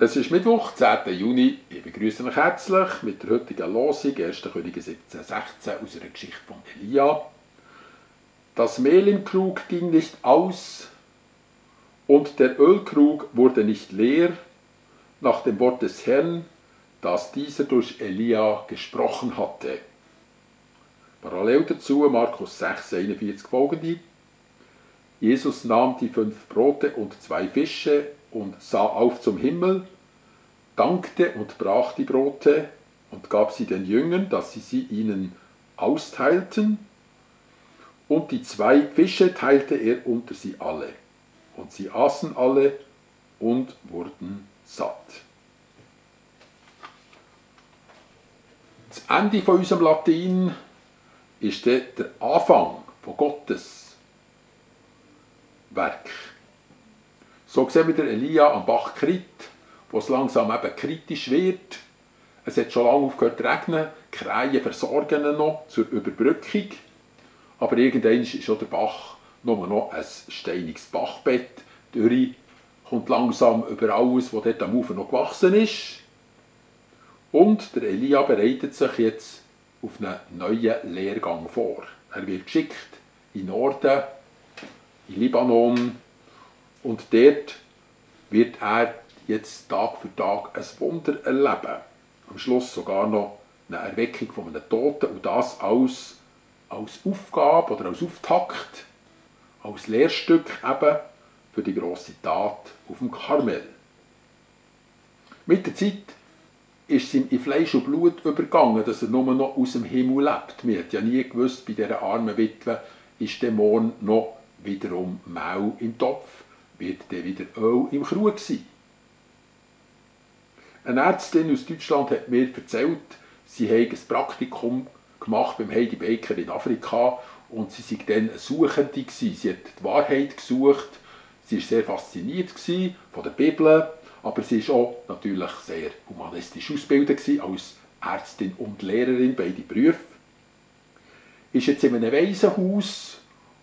Es ist Mittwoch, 10. Juni. Ich begrüße euch herzlich mit der heutigen Losung 1. Könige 17,16 aus einer Geschichte von Elia. Das Mehl im Krug ging nicht aus und der Ölkrug wurde nicht leer, nach dem Wort des Herrn, das dieser durch Elia gesprochen hatte. Parallel dazu Markus 6, 41 folgende. Jesus nahm die 5 Brote und 2 Fische und sah auf zum Himmel, dankte und brach die Brote und gab sie den Jüngern, dass sie ihnen austeilten, und die 2 Fische teilte er unter sie alle. Und sie aßen alle und wurden satt. Das Ende von unserem Latein ist der Anfang von Gottes Werk. So sehen wir den Elia am Bach Krit, wo es langsam eben kritisch wird. Es hat schon lange aufgehört zu regnen, die Krähen versorgen ihn noch zur Überbrückung. Aber irgendwann ist schon der Bach nur noch ein steiniges Bachbett. Die Dürre kommt langsam über alles, was dort am Ufer noch gewachsen ist. Und der Elia bereitet sich jetzt auf einen neuen Lehrgang vor. Er wird geschickt in den Norden, in Libanon, und dort wird er jetzt Tag für Tag ein Wunder erleben. Am Schluss sogar noch eine Erweckung von einem Toten, und das als Aufgabe oder als Auftakt, als Lehrstück eben für die grosse Tat auf dem Karmel. Mit der Zeit ist es ihm in Fleisch und Blut übergegangen, dass er nur noch aus dem Himmel lebt. Wir hat ja nie gewusst, bei dieser armen Witwe ist der morgen noch wiederum Mehl im Topf, wird dann wieder Öl im Krug sein. Eine Ärztin aus Deutschland hat mir erzählt, sie habe ein Praktikum gemacht beim Heidi Baker in Afrika und sie war dann eine Suchende. Sie hat die Wahrheit gesucht, sie war sehr fasziniert von der Bibel, aber sie war auch natürlich sehr humanistisch ausgebildet als Ärztin und Lehrerin, beide Berufe. Ist jetzt in einem Waisenhaus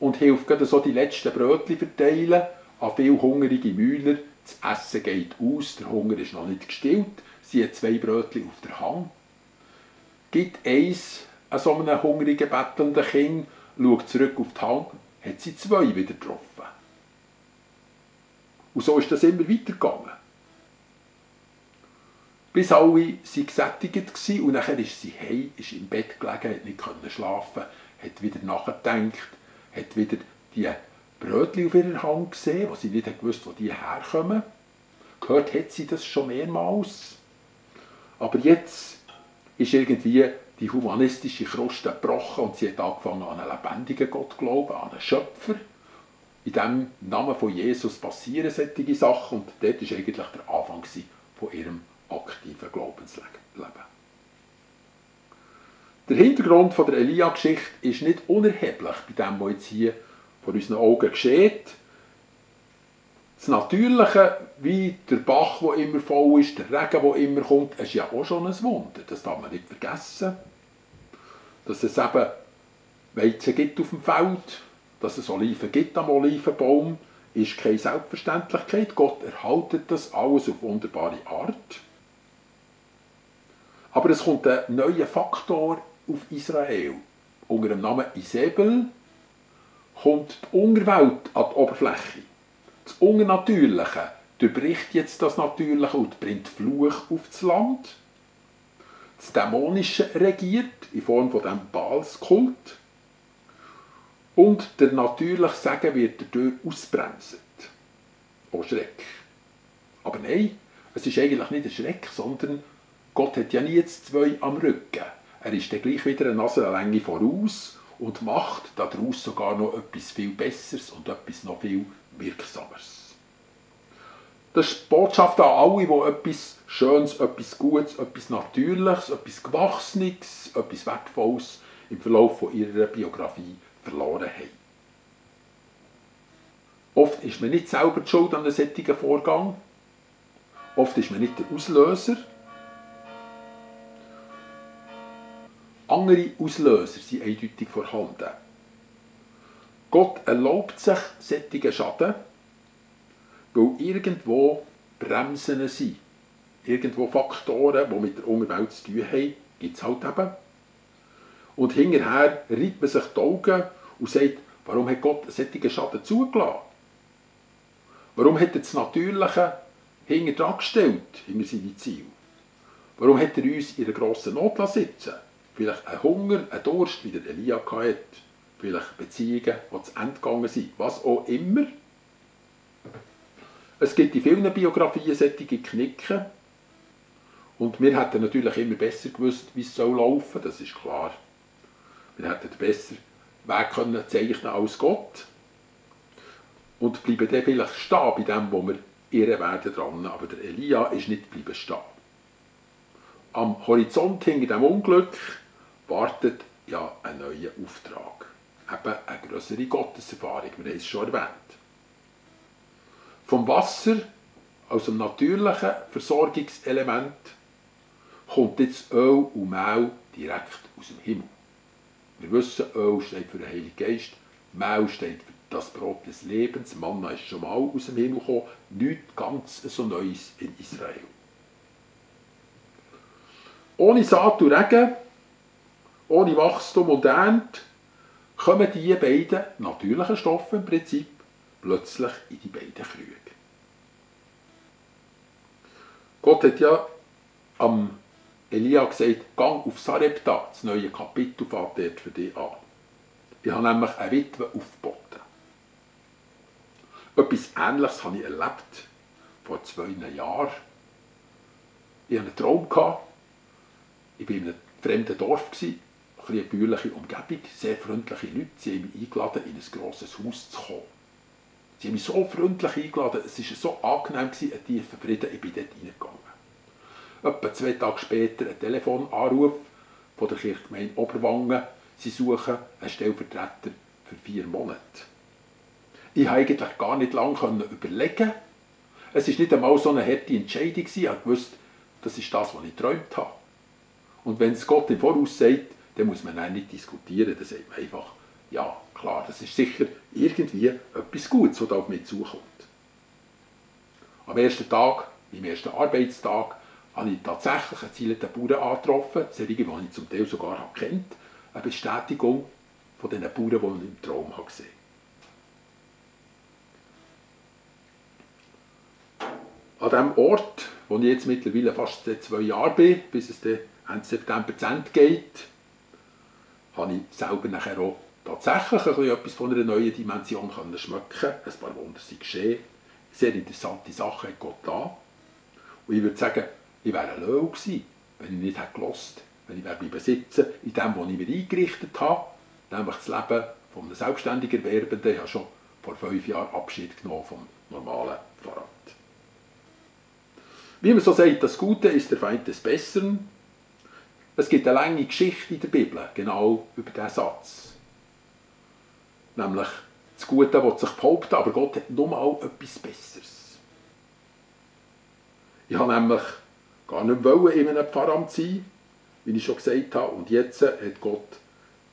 und hilft gerade so die letzten Brötchen verteilen an viele hungrige Mühler. Das Essen geht aus, der Hunger ist noch nicht gestillt. Sie hat 2 Brötchen auf der Hand. Gibt eins an so einem hungrigen, bettelnden Kind, schaut zurück auf die Hand, hat sie 2 wieder getroffen. Und so ist das immer weitergegangen. Bis alle gesättigt waren und nachher ist sie heim, ist im Bett gelegen, hat nicht schlafen, hat wieder nachgedacht, hat wieder die Brötchen auf ihrer Hand gesehen, wo sie nicht gewusst, wo die herkommen. Gehört hat sie das schon mehrmals. Aber jetzt ist irgendwie die humanistische Kruste gebrochen und sie hat angefangen an einen lebendigen Gott zu glauben, an einen Schöpfer. In dem Namen von Jesus passieren solche Sachen und dort war eigentlich der Anfang von ihrem aktiven Glaubensleben. Der Hintergrund der Elia-Geschichte ist nicht unerheblich bei dem, was jetzt hier vor unseren Augen geschieht. Das Natürliche, wie der Bach, der immer voll ist, der Regen, der immer kommt, ist ja auch schon ein Wunder. Das darf man nicht vergessen. Dass es eben Weizen gibt auf dem Feld, dass es Oliven gibt am Olivenbaum, ist keine Selbstverständlichkeit. Gott erhaltet das alles auf wunderbare Art. Aber es kommt ein neuer Faktor auf Israel. Unter dem Namen Isabel kommt die Unterwelt an die Oberfläche. Das Unnatürliche durchbricht jetzt das Natürliche und bringt Fluch auf das Land. Das Dämonische regiert in Form von dem Baalskult. Und der natürliche Segen wird dadurch ausbremset. Oh Schreck. Aber nein, es ist eigentlich nicht ein Schreck, sondern Gott hat ja nie jetzt 2 am Rücken. Er ist dann gleich wieder eine Nasenlänge voraus und macht daraus sogar noch etwas viel Besseres und etwas noch viel Wirksameres. Das ist die Botschaft an alle, die etwas Schönes, etwas Gutes, etwas Natürliches, etwas Gewachsenes, etwas Wertvolles im Verlauf von ihrer Biografie verloren haben. Oft ist man nicht selber die Schuld an einem solchen Vorgang. Oft ist man nicht der Auslöser. Andere Auslöser sind eindeutig vorhanden. Gott erlaubt sich solchen Schaden, weil irgendwo Bremsen sind. irgendwo Faktoren, die mit der Unterwelt zu tun haben, gibt es halt eben. Und hinterher reibt man sich die Augen und sagt, warum hat Gott einen solchen Schaden zugelassen? Warum hat er das Natürliche hinter dran gestellt, hinter seine Ziele? Warum hat er uns in einer grossen Not sitzen? Vielleicht ein Hunger, ein Durst, wie der Elia hatte. Vielleicht Beziehungen, die zu Ende gegangen sind. Was auch immer. Es gibt in vielen Biografien solche Knicken. Und wir hätten natürlich immer besser gewusst, wie es laufen soll, das ist klar. Wir hätten besser Weg können zeichnen als Gott. Und bleiben dann vielleicht stehen bei dem, wo wir irren werden dran. Aber der Elia ist nicht bleiben stehen. Am Horizont hinter dem Unglück wartet ja ein neuer Auftrag. Eben eine grössere Gotteserfahrung, wir haben es schon erwähnt. Vom Wasser, also dem natürlichen Versorgungselement, kommt jetzt Öl und Mehl direkt aus dem Himmel. Wir wissen, Öl steht für den Heiligen Geist, Mehl steht für das Brot des Lebens, Manna ist schon mal aus dem Himmel gekommen, nichts ganz so Neues in Israel. Ohne Saat und Regen, ohne Wachstum und Ernte, kommen diese beiden natürlichen Stoffe im Prinzip plötzlich in die beiden Krüge. Gott hat ja am Elia gesagt, gang auf Sarepta, das neue Kapitel fängt dort für dich an. Ich habe nämlich eine Witwe aufgeboten. Etwas Ähnliches habe ich erlebt vor 2 Jahren. Ich hatte einen Traum. Ich war in einem fremden Dorf, eine bäuerliche Umgebung, sehr freundliche Leute. Sie haben mich eingeladen, in ein grosses Haus zu kommen. Sie haben mich so freundlich eingeladen, es war so angenehm, ein tiefer Frieden, ich bin dort reingegangen. Etwa 2 Tage später ein Telefonanruf von der Kirchgemeinde Oberwangen. Sie suchen einen Stellvertreter für 4 Monate. Ich konnte eigentlich gar nicht lange überlegen. Es war nicht einmal so eine harte Entscheidung. Ich wusste, das ist das, was ich geträumt habe. Und wenn es Gott im Voraus sagt, dann muss man nicht diskutieren. Dann sagt man einfach, ja, klar, das ist sicher irgendwie etwas Gutes, was da auf mich zukommt. Am ersten Tag, meinem ersten Arbeitstag, habe ich tatsächlich einen zielenden Bauern angetroffen, solche, die ich zum Teil sogar kennt, eine Bestätigung von den Bauern, die ich im Traum gesehen habe. An dem Ort, wo ich jetzt mittlerweile fast 2 Jahre bin, bis es dann Ende September zu Ende geht, habe ich selber nachher auch tatsächlich etwas von einer neuen Dimension schmecken. Ein paar Wunder sind geschehen. Sehr interessante Sachen hat Gott da. Und ich würde sagen, ich wäre ein Löwe gewesen, wenn ich nicht gehört hätte, wenn ich bleiben sitzen in dem, was ich mir eingerichtet habe, nämlich das Leben von einem selbstständigen Erwerbenden. Ich habe schon vor 5 Jahren Abschied genommen vom normalen Pfarramt. Wie man so sagt, das Gute ist der Feind des Besseren. Es gibt eine lange Geschichte in der Bibel, genau über diesen Satz. Nämlich, das Gute will sich behaupten, aber Gott hat nur mal etwas Besseres. Ich habe nämlich gar nicht wollen in einem Pfarramt sein, wie ich schon gesagt habe, und jetzt hat Gott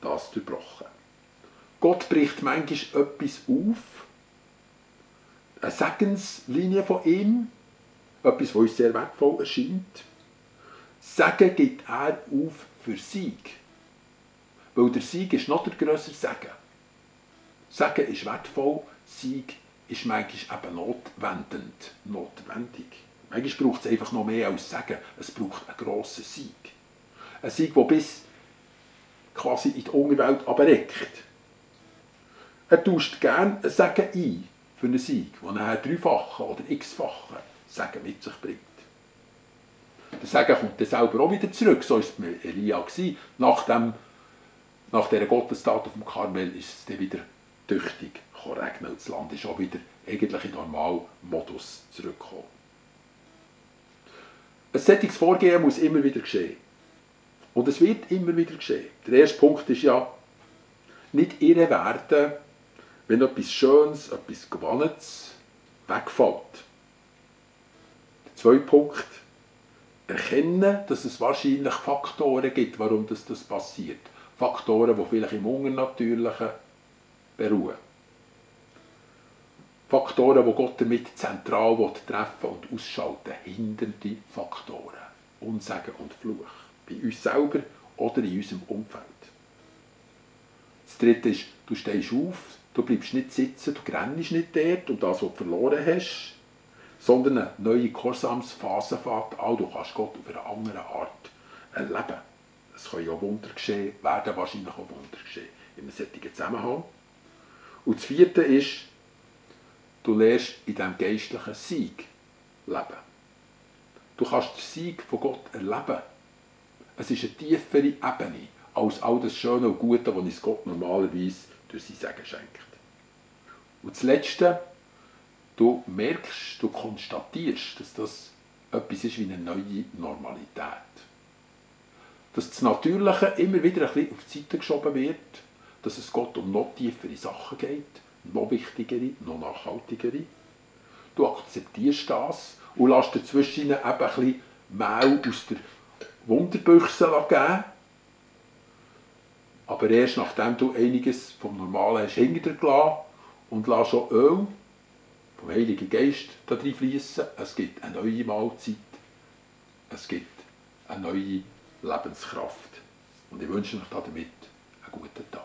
das durchbrochen. Gott bricht manchmal etwas auf, eine Segenslinie von ihm, etwas, was uns sehr wertvoll erscheint. Segen gibt er auf für Sieg. Weil der Sieg ist noch der grössere Segen. Segen ist wertvoll, Sieg ist manchmal eben notwendig. Manchmal braucht es einfach noch mehr als Segen. Es braucht einen grossen Sieg. Ein Sieg, der bis quasi in die Unterwelt abreckt. Er tauscht gerne einen Segen ein für einen Sieg, der nachher 3-fache oder x-fache Segen mit sich bringt. Der Segen kommt dann selber auch wieder zurück. So war es bei Elia. Nach dieser Gottestat auf dem Karmel ist es dann wieder tüchtig regnen und das Land ist auch wieder eigentlich in normalen Modus zurückgekommen. Ein solches Vorgehen muss immer wieder geschehen. Und es wird immer wieder geschehen. Der erste Punkt ist ja, nicht irre werden, wenn etwas Schönes, etwas Gewonnenes wegfällt. Der zweite Punkt, erkennen, dass es wahrscheinlich Faktoren gibt, warum das passiert. Faktoren, die vielleicht im Unternatürlichen beruhen. Faktoren, die Gott damit zentral treffen und ausschalten, hindernde Faktoren. Unsagen und Fluch. Bei uns selber oder in unserem Umfeld. Das dritte ist, du stehst auf, du bleibst nicht sitzen, du rennst nicht dort und das, was du verloren hast, sondern eine neue Gehorsamsphase fängt an. Du kannst Gott auf eine andere Art erleben. Es können ja Wunder geschehen, werden wahrscheinlich auch Wunder geschehen in einem solchen Zusammenhang. Und das vierte ist, du lernst in diesem geistlichen Sieg leben. Du kannst den Sieg von Gott erleben. Es ist eine tiefere Ebene als all das Schöne und Gute, was uns Gott normalerweise durch sein Segen schenkt. Und das Letzte, du merkst, du konstatierst, dass das etwas ist wie eine neue Normalität. Dass das Natürliche immer wieder ein bisschen auf die Seite geschoben wird, dass es Gott um noch tiefere Sachen geht, noch wichtigere, noch nachhaltigere. Du akzeptierst das und lässt dazwischen eben ein bisschen Mehl aus der Wunderbüchse geben. Aber erst nachdem du einiges vom Normalen hast hinter dir gelassen und lässt auch Öl vom Heiligen Geist da drin fließen. Es gibt eine neue Mahlzeit. Es gibt eine neue Lebenskraft. Und ich wünsche euch damit einen guten Tag.